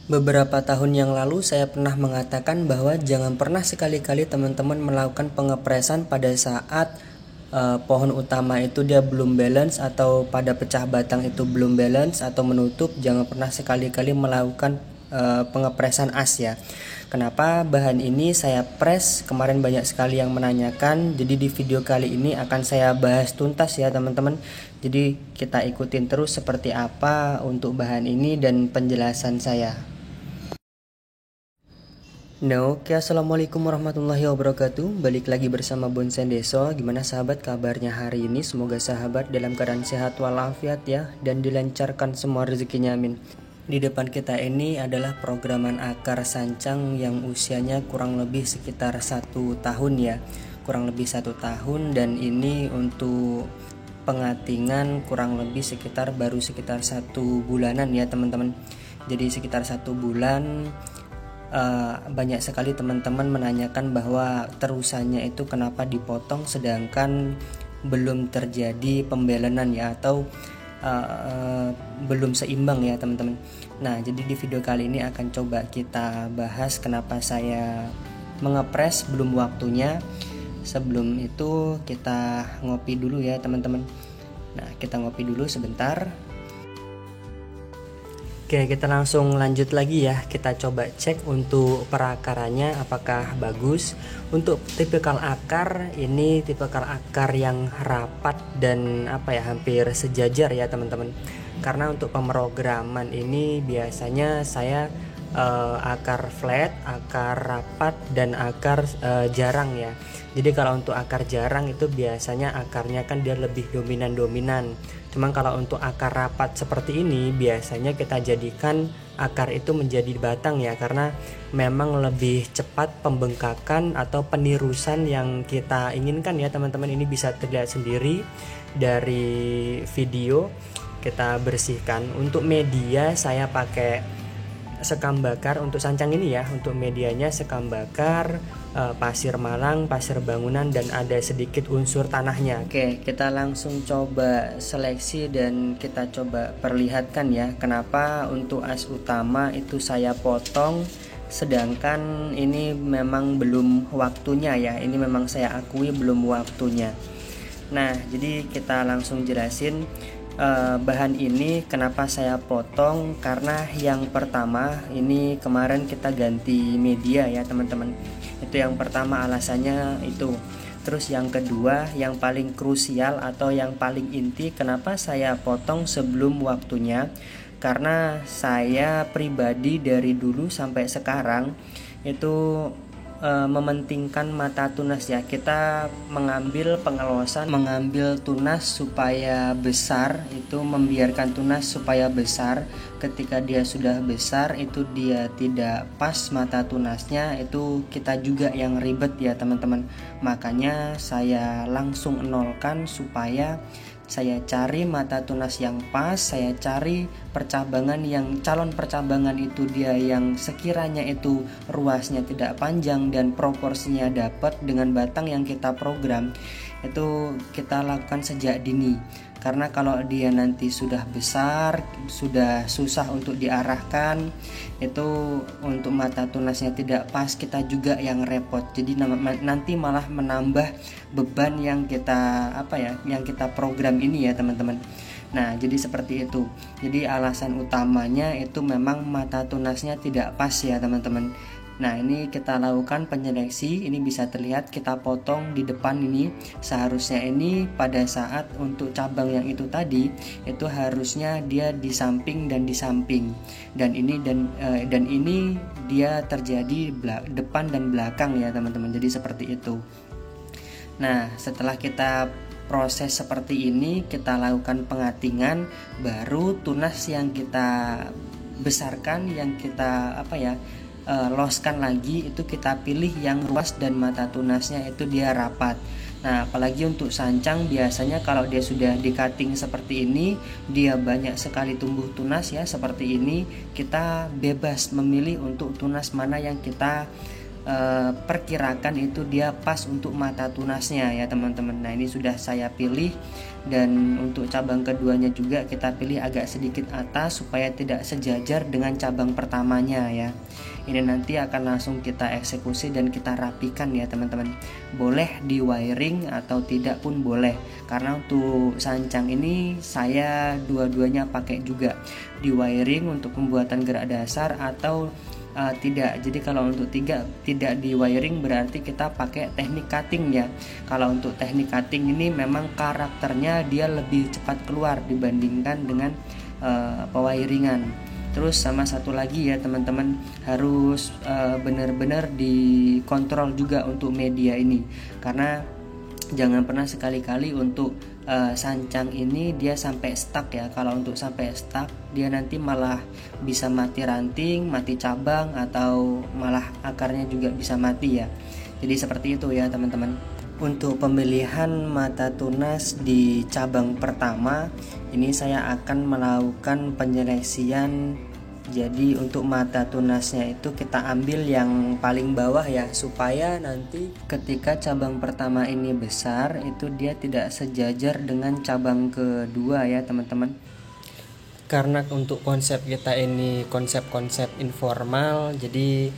Beberapa tahun yang lalu saya pernah mengatakan bahwa jangan pernah sekali-kali teman-teman melakukan pengepresan pada saat pohon utama itu dia belum balance atau pada pecah batang itu belum balance atau menutup. Jangan pernah sekali-kali melakukan pengepresan as ya. Kenapa bahan ini saya press? Kemarin banyak sekali yang menanyakan. Jadi di video kali ini akan saya bahas tuntas ya teman-teman. Jadi kita ikutin terus seperti apa untuk bahan ini dan penjelasan saya. Nah, oke, assalamualaikum warahmatullahi wabarakatuh. Balik lagi bersama Bonsen Deso. Gimana sahabat kabarnya hari ini? Semoga sahabat dalam keadaan sehat walafiat ya, dan dilancarkan semua rezekinya, amin. Di depan kita ini adalah programan akar sancang yang usianya kurang lebih sekitar 1 tahun ya, kurang lebih 1 tahun, dan ini untuk pengatingan kurang lebih baru sekitar 1 bulanan ya teman-teman. Jadi sekitar 1 bulan. Banyak sekali teman-teman menanyakan bahwa terusannya itu kenapa dipotong sedangkan belum terjadi pembelenan ya, atau belum seimbang ya teman-teman. Nah, jadi di video kali ini akan coba kita bahas kenapa saya mengepres belum waktunya. Sebelum itu kita ngopi dulu ya teman-teman. Nah, kita ngopi dulu sebentar. Oke, kita langsung lanjut lagi ya. Kita coba cek untuk perakarannya apakah bagus. Untuk tipikal akar, ini tipikal akar yang rapat dan hampir sejajar ya teman-teman. Karena untuk pemrograman ini biasanya saya akar flat, akar rapat, dan akar jarang ya. Jadi kalau untuk akar jarang itu biasanya akarnya kan dia lebih dominan. Cuman kalau untuk akar rapat seperti ini biasanya kita jadikan akar itu menjadi batang ya, karena memang lebih cepat pembengkakan atau penirusan yang kita inginkan ya teman-teman. Ini bisa terlihat sendiri dari video. Kita bersihkan. Untuk media saya pakai sekam bakar untuk sancang ini ya. Untuk medianya sekam bakar, pasir malang, pasir bangunan, dan ada sedikit unsur tanahnya. Oke, kita langsung coba seleksi dan kita coba perlihatkan ya kenapa untuk as utama itu saya potong sedangkan ini memang belum waktunya ya. Ini memang saya akui belum waktunya. Nah, jadi kita langsung jelasin bahan ini kenapa saya potong. Karena yang pertama, ini kemarin kita ganti media ya teman-teman. Itu yang pertama alasannya itu. Terus yang kedua, yang paling krusial atau yang paling inti kenapa saya potong sebelum waktunya, karena saya pribadi dari dulu sampai sekarang itu mementingkan mata tunas ya. Kita mengambil pengelosan, mengambil tunas supaya besar, itu membiarkan tunas supaya besar. Ketika dia sudah besar itu dia tidak pas mata tunasnya, itu kita juga yang ribet ya teman-teman. Makanya saya langsung nolkan supaya saya cari mata tunas yang pas, saya cari percabangan yang calon percabangan itu dia yang sekiranya itu ruasnya tidak panjang dan proporsinya dapat dengan batang yang kita program. Itu kita lakukan sejak dini. Karena kalau dia nanti sudah besar, sudah susah untuk diarahkan, itu untuk mata tunasnya tidak pas, kita juga yang repot. Jadi nanti malah menambah beban yang kita yang kita program ini ya teman-teman. Nah, jadi seperti itu. Jadi alasan utamanya itu memang mata tunasnya tidak pas ya teman-teman. Nah, ini kita lakukan penyeleksi. Ini bisa terlihat kita potong di depan ini. Seharusnya ini pada saat untuk cabang yang itu tadi, itu harusnya dia di samping dan di samping. Dan ini dia terjadi depan dan belakang ya teman-teman. Jadi seperti itu. Nah, setelah kita proses seperti ini, kita lakukan pengatingan, baru tunas yang kita besarkan, yang kita loskan lagi, itu kita pilih yang ruas dan mata tunasnya itu dia rapat. Nah, apalagi untuk sancang biasanya kalau dia sudah di cutting seperti ini, dia banyak sekali tumbuh tunas ya seperti ini, kita bebas memilih untuk tunas mana yang kita perkirakan itu dia pas untuk mata tunasnya ya teman-teman. Nah, ini sudah saya pilih Dan untuk cabang keduanya juga kita pilih agak sedikit atas supaya tidak sejajar dengan cabang pertamanya ya. Ini nanti akan langsung kita eksekusi dan kita rapikan ya teman-teman. Boleh di wiring atau tidak pun boleh, karena untuk sancang ini saya dua-duanya pakai juga di wiring untuk pembuatan gerak dasar atau tidak. Jadi kalau untuk tidak di wiring berarti kita pakai teknik cutting ya. Kalau untuk teknik cutting ini memang karakternya dia lebih cepat keluar dibandingkan dengan pewiringan. Terus sama satu lagi ya teman-teman, harus benar-benar dikontrol juga untuk media ini, karena jangan pernah sekali-kali untuk sancang ini dia sampai stuck ya. Kalau untuk sampai stuck dia nanti malah bisa mati ranting, mati cabang, atau malah akarnya juga bisa mati ya. Jadi seperti itu ya teman-teman. Untuk pemilihan mata tunas di cabang pertama ini saya akan melakukan penyeleksian. Jadi untuk mata tunasnya itu kita ambil yang paling bawah ya, supaya nanti ketika cabang pertama ini besar itu dia tidak sejajar dengan cabang kedua ya teman-teman. Karena untuk konsep kita ini konsep informal, jadi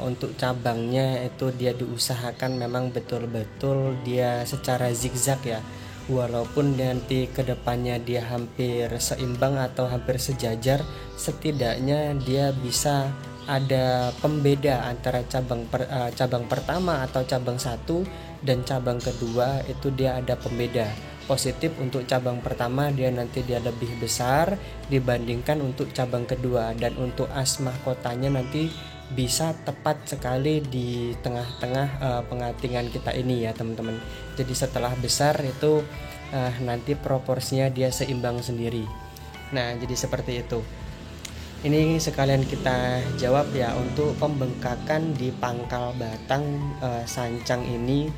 untuk cabangnya itu dia diusahakan memang betul-betul dia secara zigzag ya. Walaupun nanti kedepannya dia hampir seimbang atau hampir sejajar, setidaknya dia bisa ada pembeda antara cabang pertama atau cabang satu dan cabang kedua, itu dia ada pembeda positif. Untuk cabang pertama dia nanti dia lebih besar dibandingkan untuk cabang kedua, dan untuk as mahkotanya nanti bisa tepat sekali di tengah-tengah pengatingan kita ini ya teman-teman. Jadi setelah besar itu nanti proporsinya dia seimbang sendiri. Nah jadi seperti itu. Ini sekalian kita jawab ya, untuk pembengkakan di pangkal batang sancang ini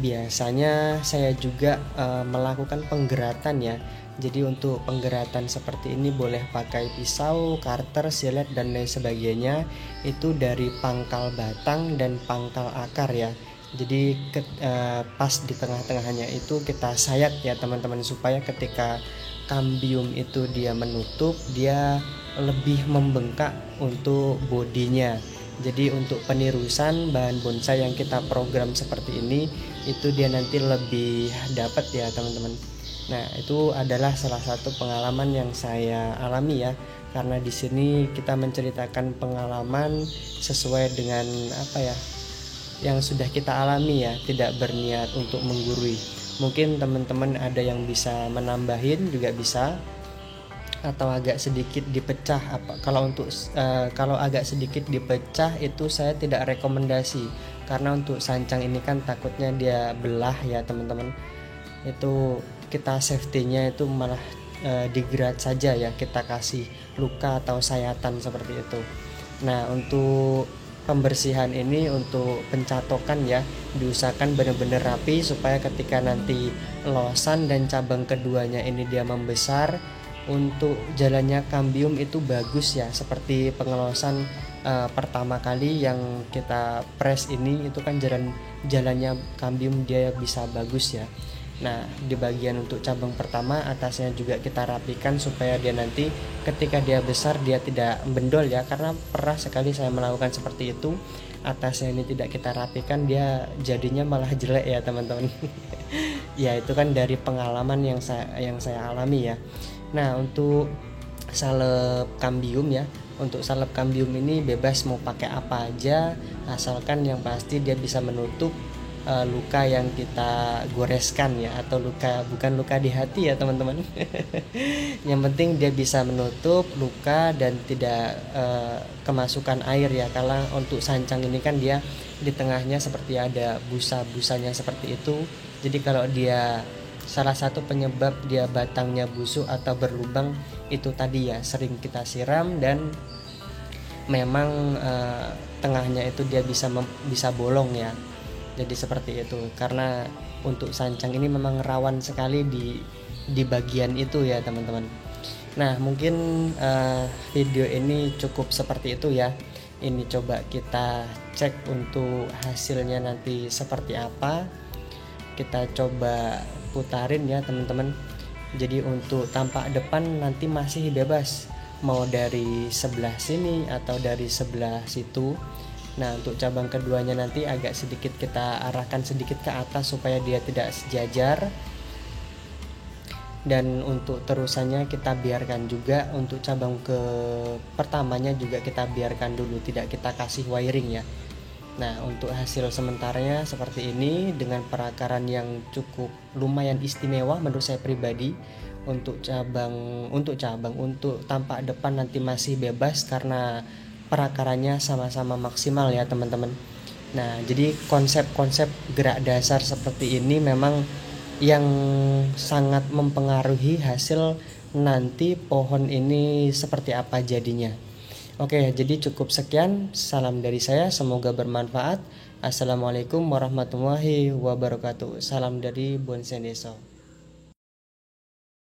biasanya saya juga melakukan penggeratan ya. Jadi untuk penggeratan seperti ini boleh pakai pisau, karter, silet dan lain sebagainya, itu dari pangkal batang dan pangkal akar ya. Jadi pas di tengah-tengahnya itu kita sayat ya teman-teman, supaya ketika kambium itu dia menutup, dia lebih membengkak untuk bodinya. Jadi untuk penirusan bahan bonsai yang kita program seperti ini, itu dia nanti lebih dapat ya teman-teman. Nah itu adalah salah satu pengalaman yang saya alami ya, karena di sini kita menceritakan pengalaman sesuai dengan apa ya yang sudah kita alami ya, tidak berniat untuk menggurui. Mungkin teman-teman ada yang bisa menambahin juga bisa, atau agak sedikit dipecah apa. Kalau agak sedikit dipecah itu saya tidak rekomendasi, karena untuk sancang ini kan takutnya dia belah ya teman-teman. Itu kita safety-nya itu malah digerat saja ya, kita kasih luka atau sayatan seperti itu. Nah untuk pembersihan ini, untuk pencatokan ya, diusahakan benar-benar rapi supaya ketika nanti losan dan cabang keduanya ini dia membesar, untuk jalannya kambium itu bagus ya. Seperti pengelosan pertama kali yang kita press ini, itu kan jalannya kambium dia bisa bagus ya. Nah di bagian untuk cabang pertama atasnya juga kita rapikan supaya dia nanti ketika dia besar dia tidak bendol ya, karena pernah sekali saya melakukan seperti itu. Atasnya ini tidak kita rapikan, dia jadinya malah jelek ya teman-teman. Ya itu kan dari pengalaman yang saya alami ya. Nah untuk salep kambium ya, untuk salep kambium ini bebas mau pakai apa aja, asalkan yang pasti dia bisa menutup luka yang kita goreskan ya, atau bukan luka di hati ya teman-teman. Yang penting dia bisa menutup luka dan tidak kemasukan air ya, karena untuk sancang ini kan dia di tengahnya seperti ada busa-busanya seperti itu. Jadi kalau dia salah satu penyebab dia batangnya busuk atau berlubang itu tadi ya, sering kita siram dan memang tengahnya itu dia bisa bolong ya. Jadi seperti itu, karena untuk sancang ini memang rawan sekali di bagian itu ya teman-teman. Nah mungkin video ini cukup seperti itu ya. Ini coba kita cek untuk hasilnya nanti seperti apa. Kita coba putarin ya teman-teman. Jadi untuk tampak depan nanti masih bebas, mau dari sebelah sini atau dari sebelah situ. Nah untuk cabang keduanya nanti agak sedikit kita arahkan sedikit ke atas supaya dia tidak sejajar. Dan untuk terusannya kita biarkan juga, untuk cabang ke pertamanya juga kita biarkan dulu, tidak kita kasih wiring ya. Nah untuk hasil sementaranya seperti ini dengan perakaran yang cukup lumayan istimewa menurut saya pribadi. Untuk tampak depan nanti masih bebas karena perakarannya sama-sama maksimal ya teman-teman. Nah jadi konsep-konsep gerak dasar seperti ini memang yang sangat mempengaruhi hasil nanti pohon ini seperti apa jadinya. Oke, jadi cukup sekian. Salam dari saya, semoga bermanfaat. Assalamualaikum warahmatullahi wabarakatuh. Salam dari Bonsai Deso.